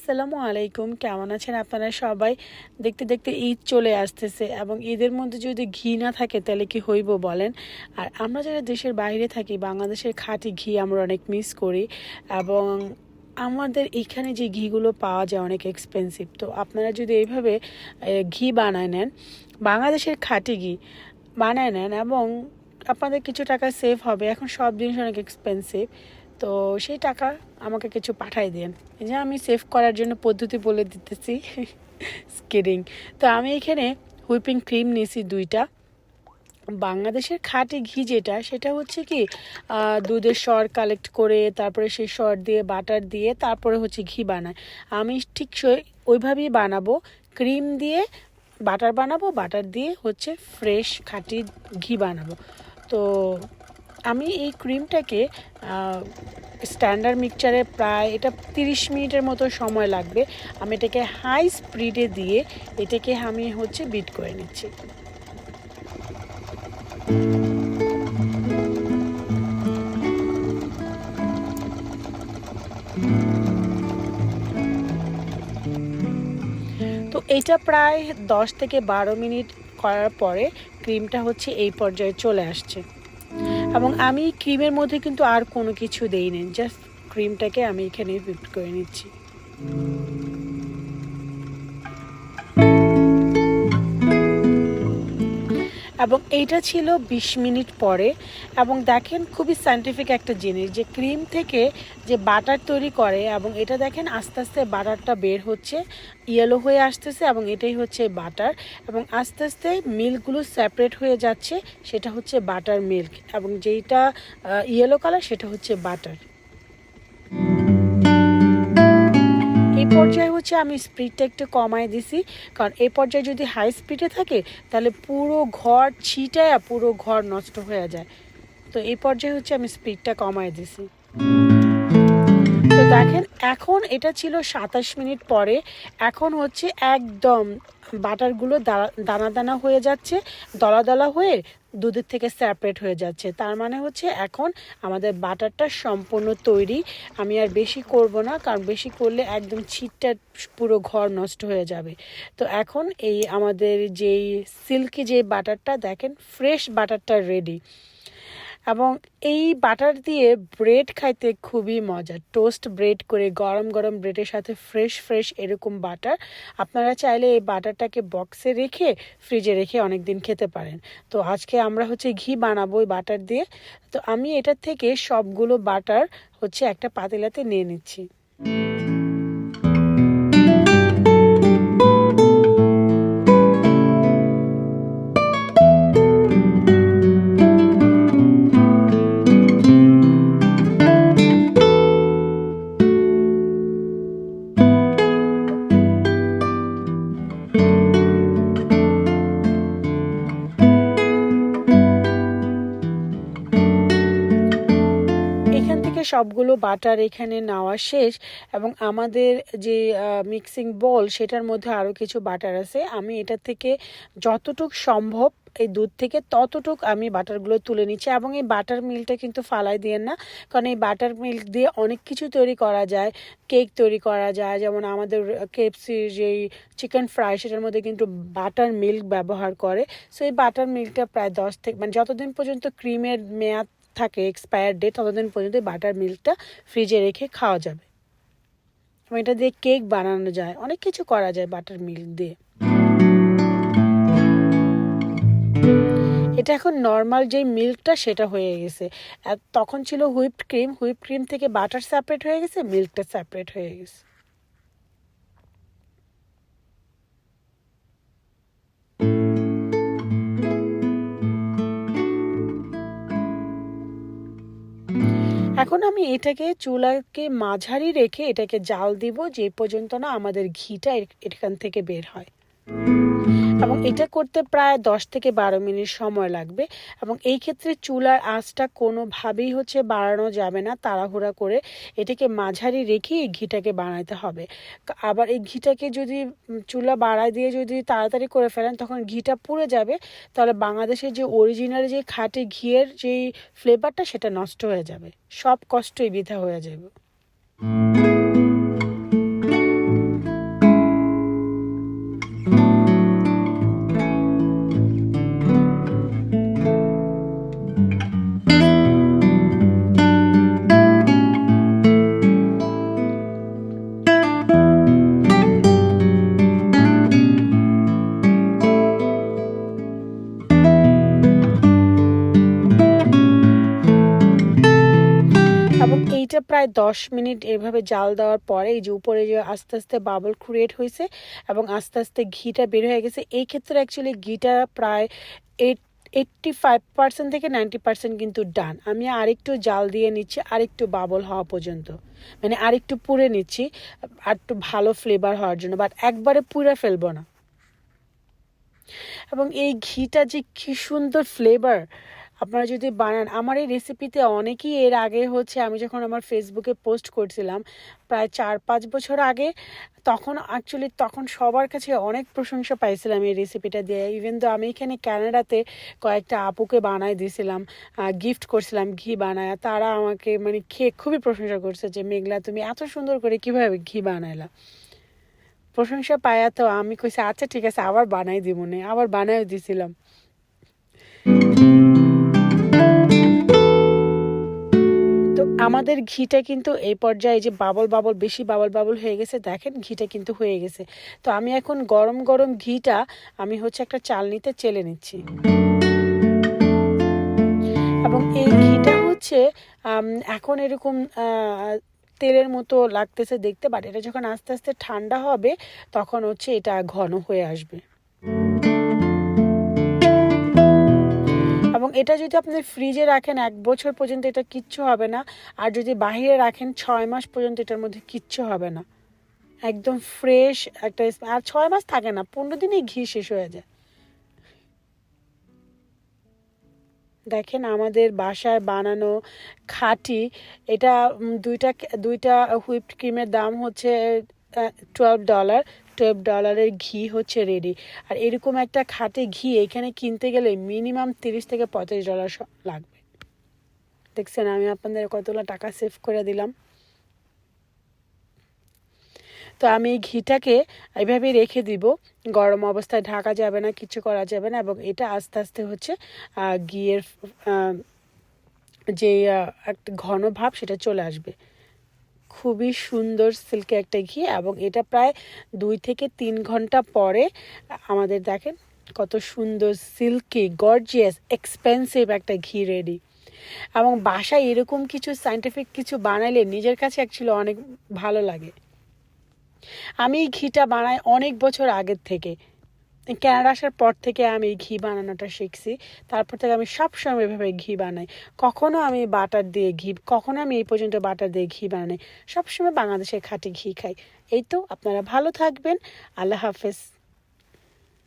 আসসালামু আলাইকুম, কেমন আছেন আপনারা সবাই? দেখতে দেখতে ঈদ চলে আসতেছে এবং ঈদের মধ্যে যদি ঘি না থাকে তাহলে কি হইব বলেন। আর আমরা যারা দেশের বাইরে থাকি, বাংলাদেশের খাঁটি ঘি আমরা অনেক মিস করি এবং আমাদের এখানে যে ঘিগুলো পাওয়া যায় অনেক এক্সপেন্সিভ। তো আপনারা যদি এইভাবে ঘি বানায় নেন, বাংলাদেশের খাঁটি ঘি বানায় নেন এবং আপনাদের কিছু টাকা সেভ হবে। এখন সব জিনিস অনেক এক্সপেন্সিভ, তো সেই টাকা আমাকে কিছু পাঠাই দেন। এই যে আমি সেভ করার জন্য পদ্ধতি বলে দিতেছি, স্কিডিং। তো আমি এখানে হুইপিং ক্রিম নিয়েছি 2টা। বাংলাদেশের খাঁটি ঘি যেটা, সেটা হচ্ছে কি দুধের সর কালেক্ট করে তারপরে সেই সর দিয়ে বাটার দিয়ে তারপরে হচ্ছে ঘি বানায়। আমি ঠিক ওইভাবেই বানাবো, ক্রিম দিয়ে বাটার বানাবো, বাটার দিয়ে হচ্ছে ফ্রেশ খাঁটি ঘি বানাবো। তো আমি এই ক্রিমটাকে স্ট্যান্ডার্ড মিক্সচারে প্রায় এটা 30 মিনিটের মতো সময় লাগবে। আমি এটাকে হাই স্পিডে দিয়ে এটাকে আমি হচ্ছে বিট করে নিচ্ছি। তো এটা প্রায় 10 থেকে 12 মিনিট করার পরে ক্রিমটা হচ্ছে এই পর্যায়ে চলে আসছে এবং আমি ক্রিমের মধ্যে কিন্তু আর কোনো কিছু দেইনি, জাস্ট ক্রিমটাকে আমি এখানে হুইপ করে নিচ্ছি। এবং এইটা ছিল 20 মিনিট পরে। এবং দেখেন খুবই সায়েন্টিফিক একটা জিনিস, যে ক্রিম থেকে যে বাটার তৈরি করে এবং এটা দেখেন আস্তে আস্তে বাটারটা বের হচ্ছে, ইয়েলো হয়ে আসতেছে এবং এটাই হচ্ছে বাটার। এবং আস্তে আস্তে মিল্কগুলো সেপারেট হয়ে যাচ্ছে, সেটা হচ্ছে বাটার মিল্ক, এবং যেইটা ইয়েলো কালার সেটা হচ্ছে বাটার। এই পর্যায়ে হচ্ছে আমি স্পিডটা একটু কমায় দিছি, কারণ এই পর্যায়ে যদি হাই স্পিডে থাকে তাহলে পুরো ঘর ছিটায় পুরো ঘর নষ্ট হয়ে যায়। তো এই পর্যায়ে হচ্ছে আমি স্পিডটা কমায় দিছি। তো দেখেন এখন এটা ছিল 27 মিনিট পরে, এখন হচ্ছে একদম বাটারগুলো দানা দানা হয়ে যাচ্ছে, দলা দলা হয়ে দুধের থেকে সেপারেট হয়ে যাচ্ছে। তার মানে হচ্ছে এখন আমাদের বাটারটা সম্পূর্ণ তৈরি। আমি আর বেশি করব না, কারণ বেশি করলে একদম ছিটটা পুরো ঘর নষ্ট হয়ে যাবে। তো এখন এই আমাদের যেই সিল্কি যে বাটারটা, দেখেন ফ্রেশ বাটারটা রেডি। এবং এই বাটার দিয়ে ব্রেড খাইতে খুবই মজা, টোস্ট ব্রেড করে গরম গরম ব্রেডের সাথে ফ্রেশ ফ্রেশ এরকম বাটার। আপনারা চাইলে এই বাটারটাকে বক্সে রেখে ফ্রিজে রেখে অনেক দিন খেতে পারেন। তো আজকে আমরা হচ্ছে ঘি বানাবো এই বাটার দিয়ে। তো আমি এটার থেকে সবগুলো বাটার হচ্ছে একটা পাতিলাতে নিয়ে নিচ্ছি। এখান থেকে সবগুলো বাটার এখানে নেওয়া শেষ এবং আমাদের যে মিক্সিং বোল সেটার মধ্যে আরও কিছু বাটার আছে। আমি এটা থেকে যতটুক সম্ভব এই দুধ থেকে ততটুক আমি বাটারগুলো তুলে নিচ্ছি। এবং এই বাটার মিল্কটা কিন্তু ফালাই দিয়েন না, কারণ এই বাটার মিল্ক দিয়ে অনেক কিছু তৈরি করা যায়। কেক তৈরি করা যায়, যেমন আমাদের কেএফসির যেই চিকেন ফ্রাই সেটার মধ্যে কিন্তু বাটার মিল্ক ব্যবহার করে। সো এই বাটার মিল্কটা প্রায় 10 থেকে মানে যতদিন পর্যন্ত ক্রিমের মেয়াদ থাকে এক্সপায়ার ডেট, ততদিন পর্যন্ত বাটার মিল্কটা ফ্রিজে রেখে খাওয়া যাবে। এবং এটা দিয়ে কেক বানানো যায়, অনেক কিছু করা যায় বাটার মিল্ক দিয়ে। এটা এখন নর্মাল যেই মিল্কটা সেটা হয়ে গেছে, আর তখন ছিল হুইপড ক্রিম, হুইপড ক্রিম থেকে বাটার সেপারেট হয়ে গেছে, মিল্কটা সেপারেট হয়ে গেছে। এখন আমি এটাকে চুলাকে মাঝারি রেখে এটাকে জাল দিব, যে পর্যন্ত না আমাদের ঘিটা এখান থেকে বের হয়। এবং এটা করতে প্রায় 10 থেকে 12 মিনিট সময় লাগবে। এবং এই ক্ষেত্রে চুলার আঁচটা কোনোভাবেই হচ্ছে বাড়ানো যাবে না, তাড়াহুড়া করে এটাকে মাঝারি রেখে এই ঘিটাকে বানাতে হবে। আবার এই ঘিটাকে যদি চুলা বাড়ায় দিয়ে যদি তাড়াতাড়ি করে ফেলেন তখন ঘিটা পুড়ে যাবে, তাহলে বাংলাদেশের যে অরিজিনাল যে খাঁটি ঘিয়ের যেই ফ্লেভারটা সেটা নষ্ট হয়ে যাবে, সব কষ্টই বৃথা হয়ে যাবে। প্রায় 10 মিনিট এভাবে জাল দেওয়ার পরে এই যে উপরে যে আস্তে আস্তে বাবল ক্রিয়েট হয়েছে এবং আস্তে আস্তে ঘিটা বের হয়ে গেছে। এই ক্ষেত্রে অ্যাকচুয়ালি ঘিটা প্রায় 85% থেকে 90% কিন্তু ডান। আমি আরেকটু জাল দিয়ে নিচ্ছি, আরেকটু বাবল হওয়া পর্যন্ত, মানে আরেকটু পুড়ে নিচ্ছি আর একটু ভালো ফ্লেভার হওয়ার জন্য, বাট একবারে পুড়ে ফেলবো না। এবং এই ঘিটা যে কি সুন্দর ফ্লেভার, আপনারা যদি বানান। আমার এই রেসিপিতে অনেকেই এর আগে হচ্ছে আমি যখন আমার ফেসবুকে পোস্ট করছিলাম প্রায় 4-5 বছর আগে, তখন সবার কাছে অনেক প্রশংসা পাইছিলাম এই রেসিপিটা দিয়ে। ইভেন তো আমি এখানে ক্যানাডাতে কয়েকটা আপুকে বানাই দিয়েছিলাম, গিফট করছিলাম ঘি বানায়। তারা আমাকে মানে খেয়ে খুবই প্রশংসা করছে যে মেঘলা তুমি এত সুন্দর করে কীভাবে ঘি বানাইলা। প্রশংসা পায়া তো আমি কইছি আচ্ছা ঠিক আছে আবার বানাই দিব, মনে আবার বানাইও দিছিলাম। তো আমাদের ঘিটা কিন্তু এই পর্যায়ে যে বেশি বাবল হয়ে গেছে, দেখেন ঘিটা কিন্তু হয়ে গেছে। তো আমি এখন গরম গরম ঘিটা আমি হচ্ছে একটা চালনিতে চেলে নিচ্ছি এবং এই ঘিটা হচ্ছে এখন এরকম তেলের মতো লাগতেছে দেখতে, বাট এটা যখন আস্তে আস্তে ঠান্ডা হবে তখন হচ্ছে এটা ঘন হয়ে আসবে। এবং এটা যদি আপনি ফ্রিজে রাখেন 1 বছর পর্যন্ত এটা কিচ্ছু হবে না, আর যদি বাইরে রাখেন 6 মাস পর্যন্ত এটার মধ্যে কিচ্ছু হবে না। একদম ফ্রেশ একটা, আর 6 মাস থাকে না, 15 দিনেই ঘি শেষ হয়ে যায়। দেখেন আমাদের বাসায় বানানো খাঁটি এটা, দুইটা হুইপড ক্রিমের দাম হচ্ছে $12। $12 ঘি হচ্ছে রেডি। আর এরকম একটা খাঁটি ঘি এখানে কিনতে গেলে মিনিমাম $30 থেকে $35 লাগবে। দেখছেন আমি আপনাদের কতগুলো টাকা সেভ করে দিলাম। তো আমি এই ঘিটাকে এইভাবেই রেখে দিব, গরম অবস্থায় ঢাকা যাবে না, কিছু করা যাবে না, এবং এটা আস্তে আস্তে হচ্ছে ঘিয়ের যে একটা ঘন ভাব সেটা চলে আসবে। খুবই সুন্দর সিল্কি একটা ঘি, এবং এটা প্রায় 2 থেকে 3 ঘন্টা পরে আমাদের দেখেন কত সুন্দর সিল্কি গর্জিয়াস এক্সপেন্সিভ একটা ঘি রেডি। এবং বাসায় এরকম কিছু সায়েন্টিফিক কিছু বানাইলে নিজের কাছে অ্যাকচুয়ালি অনেক ভালো লাগে। আমি এই ঘিটা বানাই অনেক বছর আগের থেকে, কানাডা আসার পর থেকে আমি ঘি বানানোটা শিখছি। তারপর থেকে আমি সবসময় এভাবে ঘি বানাই। কখনো আমি বাটার দিয়ে ঘি, কখনো আমি এই পর্যন্ত বাটার দিয়ে ঘি বানাই, সবসময় বাংলাদেশের খাঁটি ঘি খাই। এই তো, আপনারা ভালো থাকবেন। আল্লাহ হাফেজ।